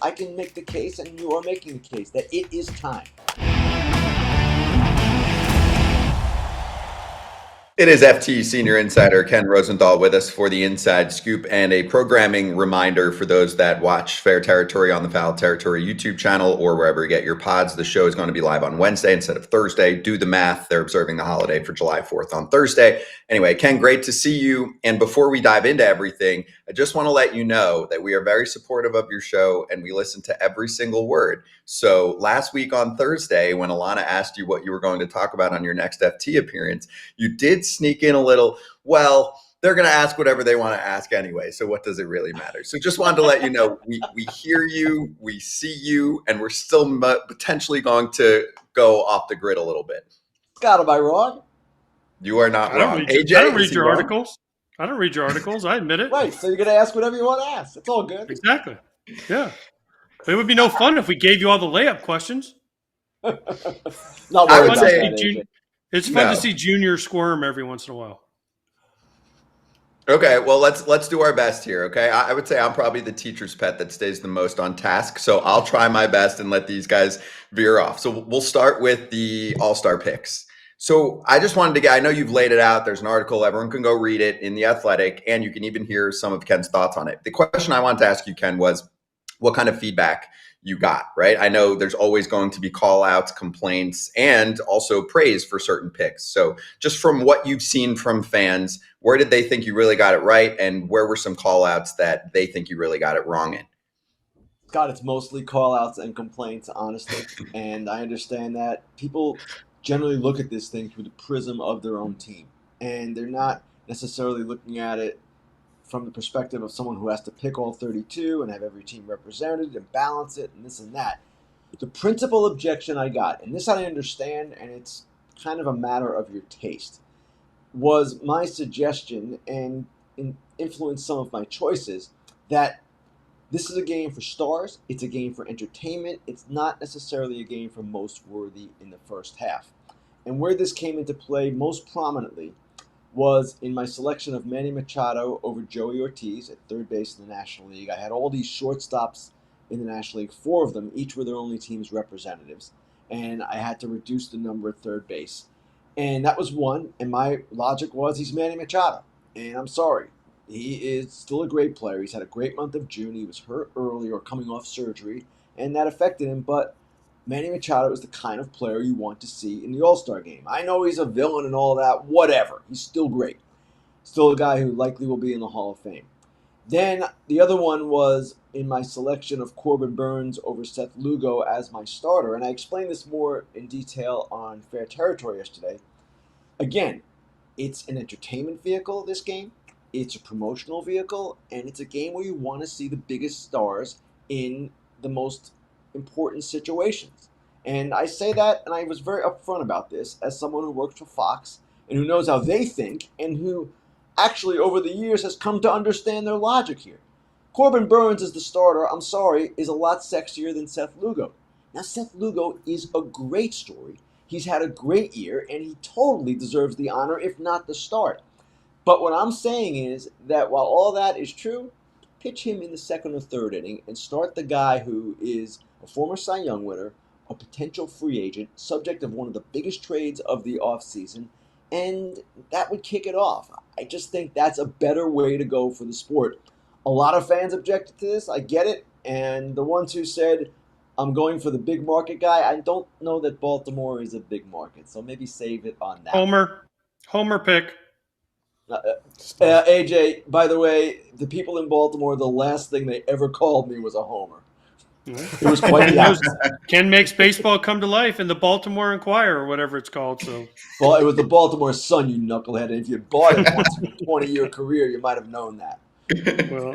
I can make the case, and you are making the case, that it is time. It is FT Senior Insider Ken Rosenthal with us for the Inside Scoop and a programming reminder for those that watch Fair Territory on the Foul Territory YouTube channel or wherever you get your pods. The show is going to be live on Wednesday instead of Thursday. Do the math. They're observing the holiday for July 4th on Thursday. Anyway, Ken, great to see you. And before we dive into everything, I just want to let you know that we are very supportive of your show and we listen to every single word. So last week on Thursday, when Alana asked you what you were going to talk about on your next FT appearance, you did sneak in a little, well, they're going to ask whatever they want to ask anyway. So what does it really matter? So just wanted to let you know, we hear you, we see you, and we're still potentially going to go off the grid a little bit. Scott, am I wrong? You are not wrong. AJ, I don't read your articles. I don't read your articles. I admit it. Right. So you're going to ask whatever you want to ask. It's all good. Exactly. Yeah. It would be no fun if we gave you all the layup questions. Not worried about that, It's fun to see Junior squirm every once in a while. Okay, well, let's do our best here, okay? I would say I'm probably the teacher's pet that stays the most on task, so I'll try my best and let these guys veer off. So we'll start with the All-Star picks. So I just wanted to get, I know you've laid it out. There's an article. Everyone can go read it in The Athletic, and you can even hear some of Ken's thoughts on it. The question I wanted to ask you, Ken, was what kind of feedback you got, right? I know there's always going to be call outs, complaints, and also praise for certain picks. So just from what you've seen from fans, where did they think you really got it right? And where were some call outs that they think you really got it wrong in? Scott, it's mostly call outs and complaints, honestly. And I understand that people generally look at this thing through the prism of their own team. And they're not necessarily looking at it from the perspective of someone who has to pick all 32 and have every team represented and balance it and this and that. The principal objection I got, and this I understand, and it's kind of a matter of your taste, was my suggestion and influenced some of my choices that this is a game for stars, it's a game for entertainment, it's not necessarily a game for most worthy in the first half. And where this came into play most prominently was in my selection of Manny Machado over Joey Ortiz at third base in the National League. I had all these shortstops in the National League, 4 of them, each were their only team's representatives, and I had to reduce the number at third base. And that was one, and my logic was he's Manny Machado, and I'm sorry. He is still a great player. He's had a great month of June. He was hurt early or coming off surgery, and that affected him, but Manny Machado is the kind of player you want to see in the All-Star game. I know he's a villain and all that, whatever. He's still great. Still a guy who likely will be in the Hall of Fame. Then the other one was in my selection of Corbin Burnes over Seth Lugo as my starter, and I explained this more in detail on Fair Territory yesterday. Again, it's an entertainment vehicle, this game. It's a promotional vehicle, and it's a game where you want to see the biggest stars in the most important situations. And I say that, and I was very upfront about this as someone who works for Fox and who knows how they think and who actually over the years has come to understand their logic here. Corbin Burnes as the starter, I'm sorry, is a lot sexier than Seth Lugo. Now, Seth Lugo is a great story. He's had a great year, and he totally deserves the honor, if not the start. But what I'm saying is that while all that is true, pitch him in the second or third inning and start the guy who is a former Cy Young winner, a potential free agent, subject of one of the biggest trades of the offseason, and that would kick it off. I just think that's a better way to go for the sport. A lot of fans objected to this. I get it. And the ones who said, I'm going for the big market guy, I don't know that Baltimore is a big market. So maybe save it on that. Homer pick. AJ, by the way, the people in Baltimore, the last thing they ever called me was a homer. It was quite the opposite. Ken makes baseball come to life in the Baltimore Inquirer or whatever it's called. So, well, it was the Baltimore Sun, you knucklehead. And if you bought it once in a 20-year career, you might have known that. Well,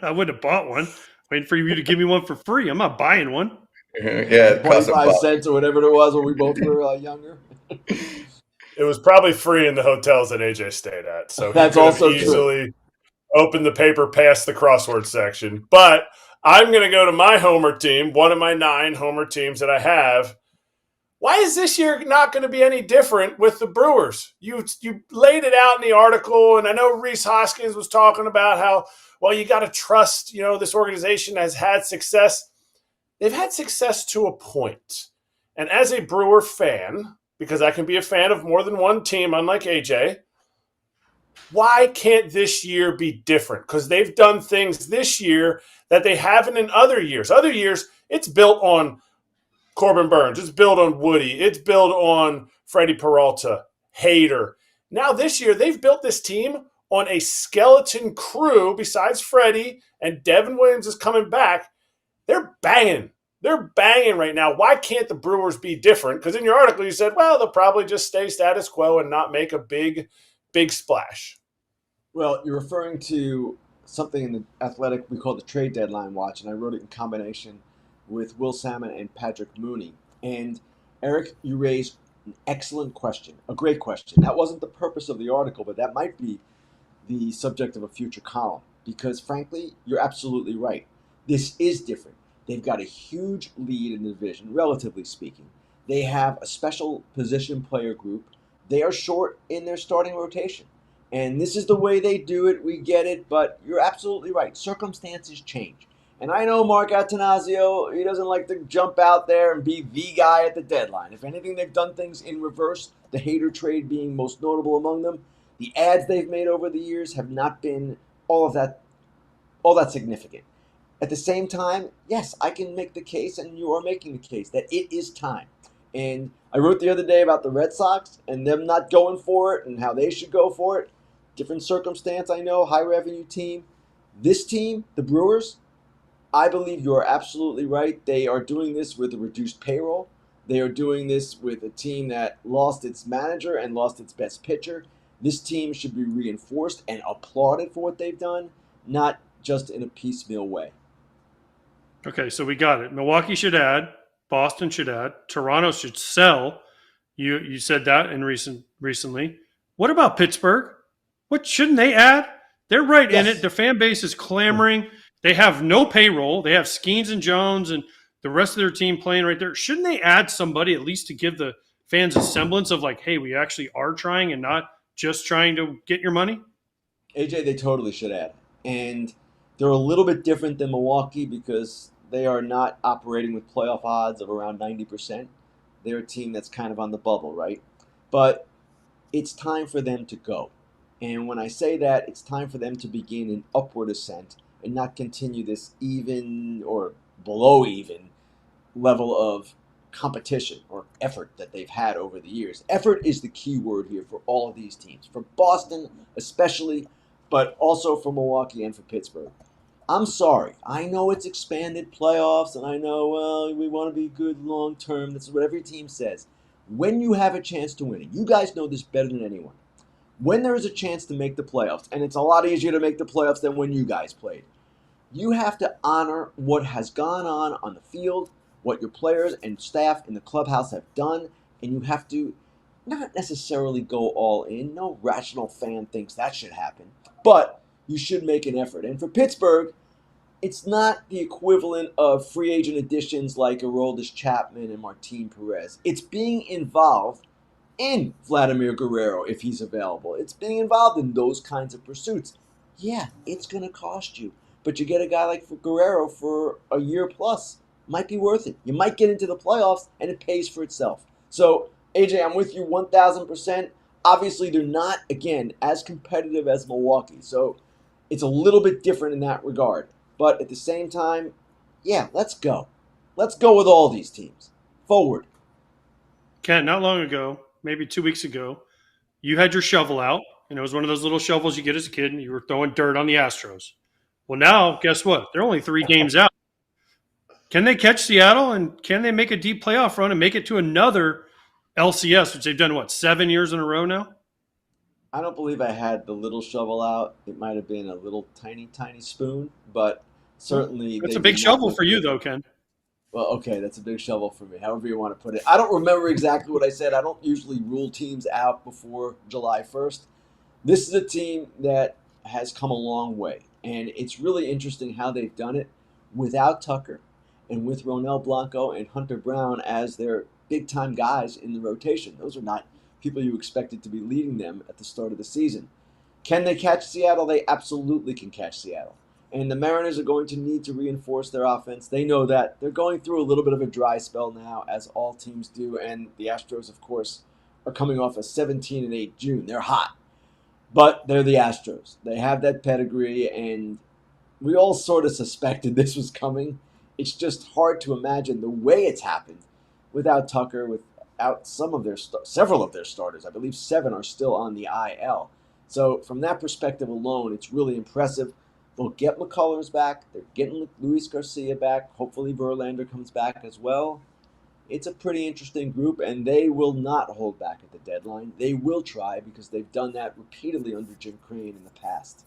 I wouldn't have bought one. Waiting for you to give me one for free. I'm not buying one. Yeah, 25 cents or whatever it was when we both were younger. It was probably free in the hotels that AJ stayed at. So that's also easily opened the paper past the crossword section. But I'm going to go to my homer team, one of my 9 homer teams that I have. Why is this year not going to be any different with the Brewers? You laid it out in the article, and I know Reese Hoskins was talking about how, well, you got to trust, this organization has had success. They've had success to a point. And as a Brewer fan, because I can be a fan of more than one team, unlike AJ, why can't this year be different? Because they've done things this year that they haven't in other years. Other years, it's built on Corbin Burns. It's built on Woody. It's built on Freddie Peralta, Hader. Now this year, they've built this team on a skeleton crew besides Freddie, and Devin Williams is coming back. They're banging. They're banging right now. Why can't the Brewers be different? Because in your article, you said, well, they'll probably just stay status quo and not make a big splash. Well, you're referring to something in the Athletic we call the trade deadline watch, and I wrote it in combination with Will Salmon and Patrick Mooney. And Eric, you raised an excellent question, a great question. That wasn't the purpose of the article, but that might be the subject of a future column because, frankly, you're absolutely right. This is different. They've got a huge lead in the division, relatively speaking. They have a special position player group. They are short in their starting rotation. And this is the way they do it. We get it, but you're absolutely right. Circumstances change. And I know Mark Attanasio, he doesn't like to jump out there and be the guy at the deadline. If anything, they've done things in reverse, the Hader trade being most notable among them. The ads they've made over the years have not been all that significant. At the same time, yes, I can make the case, and you are making the case, that it is time. And I wrote the other day about the Red Sox and them not going for it and how they should go for it. Different circumstance, I know, high revenue team. This team, the Brewers, I believe you are absolutely right. They are doing this with a reduced payroll. They are doing this with a team that lost its manager and lost its best pitcher. This team should be reinforced and applauded for what they've done, not just in a piecemeal way. Okay, so we got it. Milwaukee should add. Boston should add. Toronto should sell. You said that in recently. What about Pittsburgh? What shouldn't they add? They're right in it. The fan base is clamoring. They have no payroll. They have Skeens and Jones and the rest of their team playing right there. Shouldn't they add somebody at least to give the fans a semblance of like, hey, we actually are trying and not just trying to get your money? AJ, they totally should add. And they're a little bit different than Milwaukee because they are not operating with playoff odds of around 90%. They're a team that's kind of on the bubble, right? But it's time for them to go. And when I say that, it's time for them to begin an upward ascent and not continue this even or below even level of competition or effort that they've had over the years. Effort is the key word here for all of these teams, for Boston especially, but also for Milwaukee and for Pittsburgh. I'm sorry. I know it's expanded playoffs, and I know, well, we want to be good long term. This is what every team says. When you have a chance to win, and you guys know this better than anyone, when there is a chance to make the playoffs, and it's a lot easier to make the playoffs than when you guys played, you have to honor what has gone on the field, what your players and staff in the clubhouse have done, and you have to not necessarily go all in. No rational fan thinks that should happen, but you should make an effort. And for Pittsburgh, it's not the equivalent of free agent additions like Aroldis Chapman and Martin Perez. It's being involved in Vladimir Guerrero if he's available. It's being involved in those kinds of pursuits. Yeah, it's going to cost you. But you get a guy like Guerrero for a year plus. Might be worth it. You might get into the playoffs and it pays for itself. So, AJ, I'm with you 1,000%. Obviously, they're not, again, as competitive as Milwaukee. So it's a little bit different in that regard. But at the same time, yeah, let's go. Let's go with all these teams. Forward. Ken, not long ago, maybe 2 weeks ago, you had your shovel out, and it was one of those little shovels you get as a kid, and you were throwing dirt on the Astros. Well, now, guess what? They're only 3 games out. Can they catch Seattle, and can they make a deep playoff run and make it to another LCS, which they've done, 7 years in a row now? I don't believe I had the little shovel out. It might have been a little tiny spoon, but certainly That's a big shovel for you, though, Ken. Well, okay, that's a big shovel for me, however you want to put it. I don't remember exactly what I said. I don't usually rule teams out before July 1st. This is a team that has come a long way, and it's really interesting how they've done it without Tucker and with Ronel Blanco and Hunter Brown as their big-time guys in the rotation. Those are not people you expected to be leading them at the start of the season. Can they catch Seattle? They absolutely can catch Seattle. And the Mariners are going to need to reinforce their offense. They know that. They're going through a little bit of a dry spell now, as all teams do. And the Astros, of course, are coming off a 17-8 June. They're hot. But they're the Astros. They have that pedigree, and we all sort of suspected this was coming. It's just hard to imagine the way it's happened without Tucker, without several of their starters. I believe 7 are still on the IL. So from that perspective alone, it's really impressive. They'll get McCullers back. They're getting Luis Garcia back. Hopefully Verlander comes back as well. It's a pretty interesting group, and they will not hold back at the deadline. They will try because they've done that repeatedly under Jim Crane in the past.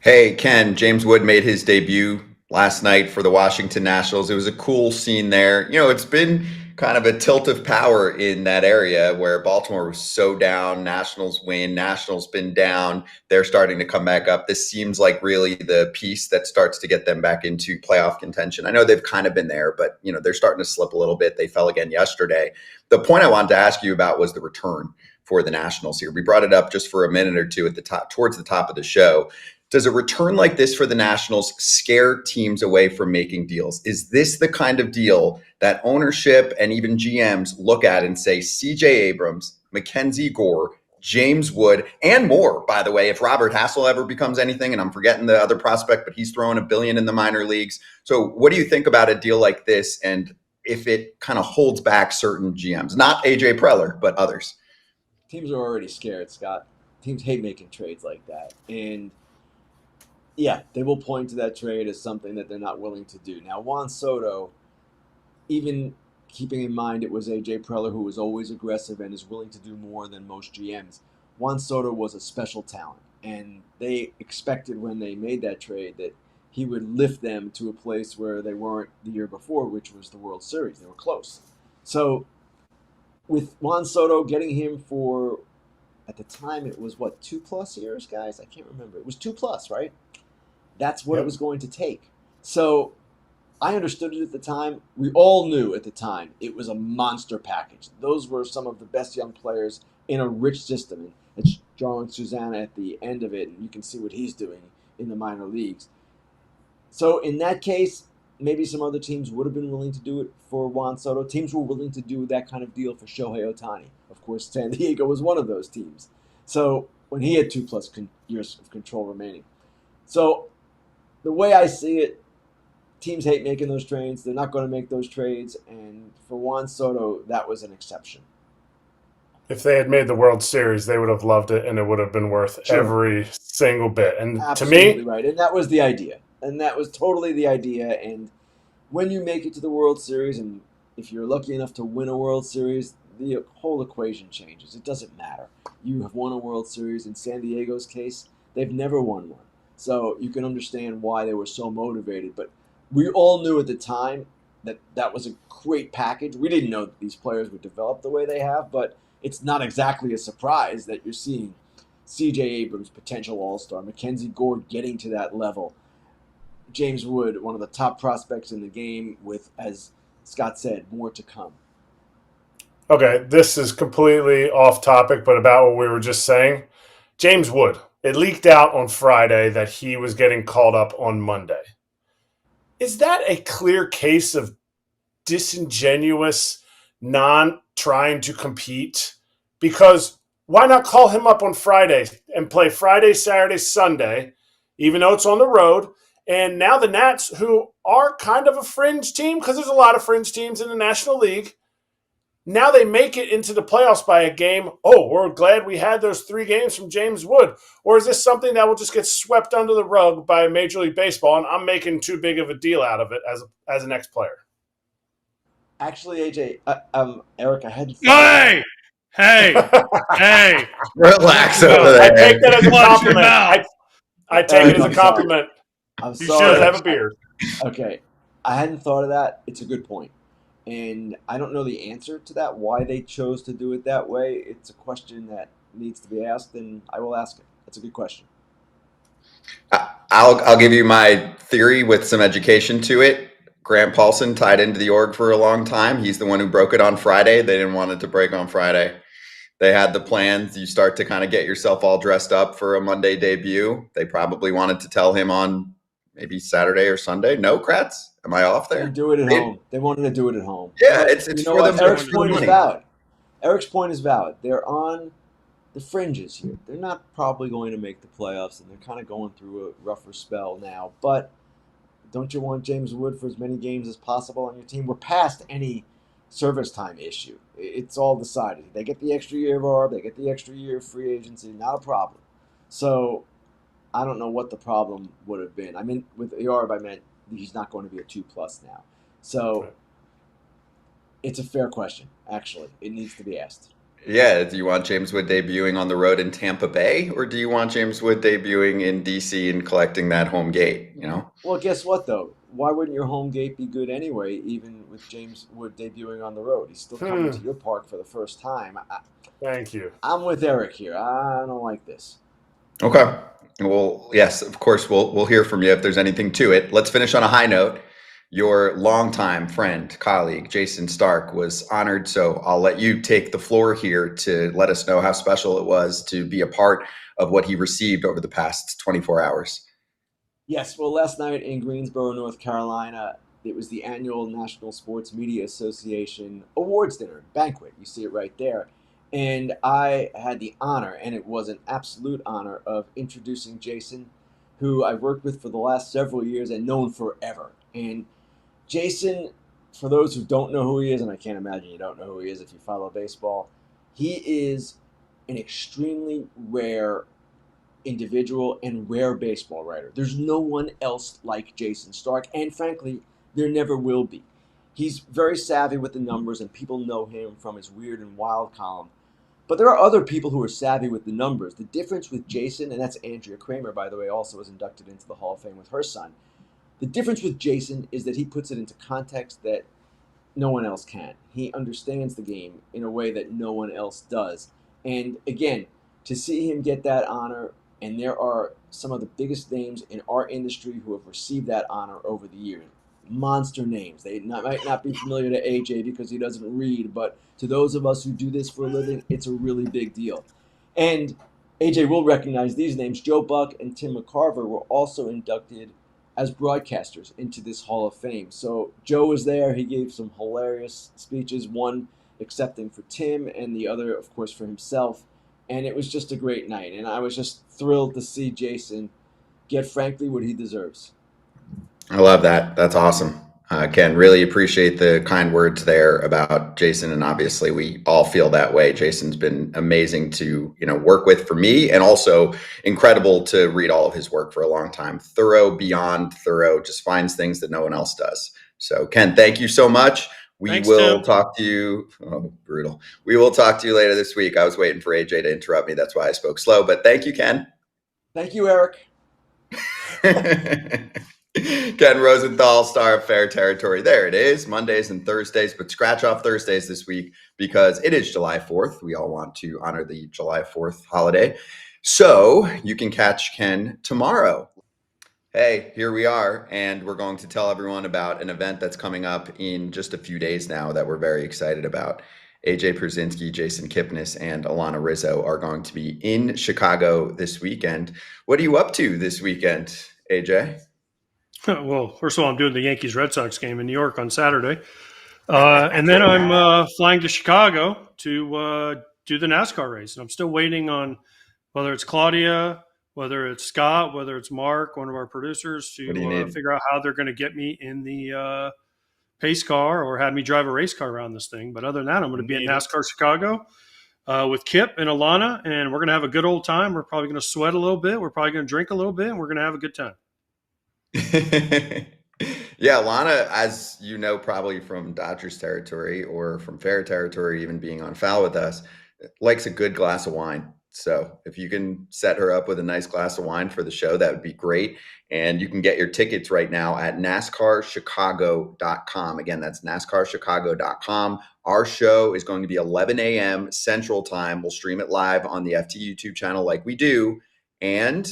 Hey, Ken, James Wood made his debut last night for the Washington Nationals. It was a cool scene there. It's been kind of a tilt of power in that area where Baltimore was so down. Nationals win. Nationals been down. They're starting to come back up. This seems like really the piece that starts to get them back into playoff contention. I know they've kind of been there, but they're starting to slip a little bit. They fell again yesterday. The point I wanted to ask you about was the return for the Nationals here. We brought it up just for a minute or two at the top, towards the top of the show. Does a return like this for the Nationals scare teams away from making deals? Is this the kind of deal that ownership and even GMs look at and say, CJ Abrams, Mackenzie Gore, James Wood, and more, by the way, if Robert Hassel ever becomes anything, and I'm forgetting the other prospect, but he's throwing $1 billion in the minor leagues. So what do you think about a deal like this, and if it kind of holds back certain GMs, not AJ Preller, but others? Teams are already scared, Scott. Teams hate making trades like that. And yeah, they will point to that trade as something that they're not willing to do. Now, Juan Soto, even keeping in mind it was A.J. Preller who was always aggressive and is willing to do more than most GMs, Juan Soto was a special talent. And they expected when they made that trade that he would lift them to a place where they weren't the year before, which was the World Series. They were close. So with Juan Soto, getting him for, at the time, it was 2+ years, guys? I can't remember. It was 2+, right? That's what it was going to take. So I understood it at the time. We all knew at the time it was a monster package. Those were some of the best young players in a rich system. And it's drawing Susanna at the end of it, and you can see what he's doing in the minor leagues. So in that case, maybe some other teams would have been willing to do it for Juan Soto. Teams were willing to do that kind of deal for Shohei Ohtani. Of course, San Diego was one of those teams. So when he had 2+ years of control remaining. So the way I see it, teams hate making those trades. They're not going to make those trades. And for Juan Soto, that was an exception. If they had made the World Series, they would have loved it, and it would have been worth every single bit. And absolutely to me, right. And that was the idea. And that was totally the idea. And when you make it to the World Series, and if you're lucky enough to win a World Series, the whole equation changes. It doesn't matter. You have won a World Series. In San Diego's case, they've never won one. So you can understand why they were so motivated. But we all knew at the time that that was a great package. We didn't know that these players would develop the way they have, but it's not exactly a surprise that you're seeing C.J. Abrams, potential all-star, Mackenzie Gore getting to that level, James Wood, one of the top prospects in the game with, as Scott said, more to come. Okay, this is completely off topic, but about what we were just saying. James Wood. It leaked out on Friday that he was getting called up on Monday. Is that a clear case of disingenuous, trying to compete? Because why not call him up on Friday and play Friday, Saturday, Sunday, even though it's on the road? And now the Nats, who are kind of a fringe team, because there's a lot of fringe teams in the National League, now they make it into the playoffs by a game. Oh, we're glad we had those 3 games from James Wood. Or is this something that will just get swept under the rug by Major League Baseball, and I'm making too big of a deal out of it as an ex-player? Actually, AJ, Eric, I hadn't. Hey! Relax over there. I take that as a Watch your compliment. mouth. I take it as a compliment. I'm You sorry. should have a beer. Okay, I hadn't thought of that. It's a good point. And I don't know the answer to that, why they chose to do it that way. It's a question that needs to be asked, and I will ask it. That's a good question. I'll give you my theory with some education to it. Grant Paulson tied into the org for a long time. He's the one who broke it on Friday. They didn't want it to break on Friday. They had the plans. You start to kind of get yourself all dressed up for a Monday debut. They probably wanted to tell him on maybe Saturday or Sunday. No, Kratz? Am I off there? They do it at home. They wanted to do it at home. Yeah, But it's you know for what? them. Eric's For point the is money. valid. Eric's point is valid. They're on the fringes here. They're not probably going to make the playoffs, and they're kind of going through a rougher spell now. But don't you want James Wood for as many games as possible on your team? We're past any service time issue. It's all decided. They get the extra year of ARB, they get the extra year of free agency, not a problem. So I don't know what the problem would have been. I mean, with ARB, I meant he's not going to be a 2+ now. So Right. it's a fair question, actually. It needs to be asked. Yeah, do you want James Wood debuting on the road in Tampa Bay, or do you want James Wood debuting in DC and collecting that home gate? You know, Well, guess what, though? Why wouldn't your home gate be good anyway, even with James Wood debuting on the road? He's still coming to your park for the first time. Thank you. I'm with Eric here. I don't like this. okay. Well, yes, of course, we'll hear from you if there's anything to it. Let's finish on a high note. Your longtime friend, colleague, Jayson Stark, was honored. So I'll let you take the floor here to let us know how special it was to be a part of what he received over the past 24 hours. Yes, well, last night in Greensboro, North Carolina, it was the annual National Sports Media Association awards dinner banquet. You see it right there. And I had the honor, and it was an absolute honor, of introducing Jayson, who I've worked with for the last several years and known forever. And Jayson, for those who don't know who he is, and I can't imagine you don't know who he is if you follow baseball, he is an extremely rare individual and rare baseball writer. There's no one else like Jayson Stark, and frankly, there never will be. He's very savvy with the numbers, and people know him from his Weird and Wild column. But there are other people who are savvy with the numbers. The difference with Jayson, and that's Andrea Kramer, by the way, also was inducted into the Hall of Fame with her son. The difference with Jayson is that he puts it into context that no one else can. He understands the game in a way that no one else does. And again, to see him get that honor, and there are some of the biggest names in our industry who have received that honor over the years. Monster names. Might not be familiar to AJ because he doesn't read, but to those of us who do this for a living, it's a really big deal. And AJ will recognize these names. Joe Buck and Tim McCarver were also inducted as broadcasters into this Hall of Fame. So Joe was there. He gave some hilarious speeches, one accepting for Tim and the other, of course, for himself. And it was just a great night. And I was just thrilled to see Jayson get, frankly, what he deserves. I love that. That's awesome. Ken, really appreciate the kind words there about Jayson, and obviously we all feel that way. Jayson's been amazing to work with for me, and also incredible to read all of his work for a long time. Thorough, beyond thorough, just finds things that no one else does. So Ken, thank you so much. Thanks, will Tim. talk to you. Oh, brutal. We will talk to you later this week. I was waiting for AJ to interrupt me. That's why I spoke slow, but thank you, Ken. Thank you, Eric. Ken Rosenthal, star of Fair Territory. There it is, Mondays and Thursdays, but scratch off Thursdays this week because it is July 4th. We all want to honor the July 4th holiday. So you can catch Ken tomorrow. Hey, here we are, and we're going to tell everyone about an event that's coming up in just a few days now that we're very excited about. AJ Przynski, Jason Kipnis, and Alana Rizzo are going to be in Chicago this weekend. What are you up to this weekend, AJ? Well, first of all, I'm doing the Yankees-Red Sox game in New York on Saturday. And then I'm flying to Chicago to do the NASCAR race. And I'm still waiting on whether it's Claudia, whether it's Scott, whether it's Mark, one of our producers, to figure out how they're going to get me in the pace car or have me drive a race car around this thing. But other than that, I'm going to be at NASCAR Chicago with Kip and Alana, and we're going to have a good old time. We're probably going to sweat a little bit. We're probably going to drink a little bit, and we're going to have a good time. Yeah, Lana, as you know, probably from Dodgers territory or from Fair territory, even being on foul with us, likes a good glass of wine. So if you can set her up with a nice glass of wine for the show, that would be great. And you can get your tickets right now at NASCARchicago.com. Again, that's NASCARchicago.com. Our show is going to be 11 a.m. Central Time. We'll stream it live on the FT YouTube channel like we do. And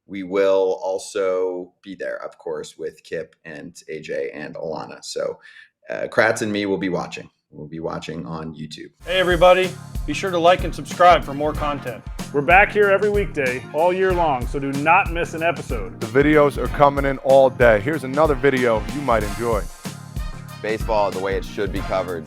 we will also be there, of course, with Kip and AJ and Alana. So Kratz and me will be watching. We'll be watching on YouTube. Hey, everybody. Be sure to like and subscribe for more content. We're back here every weekday, all year long, so do not miss an episode. The videos are coming in all day. Here's another video you might enjoy. Baseball the way it should be covered.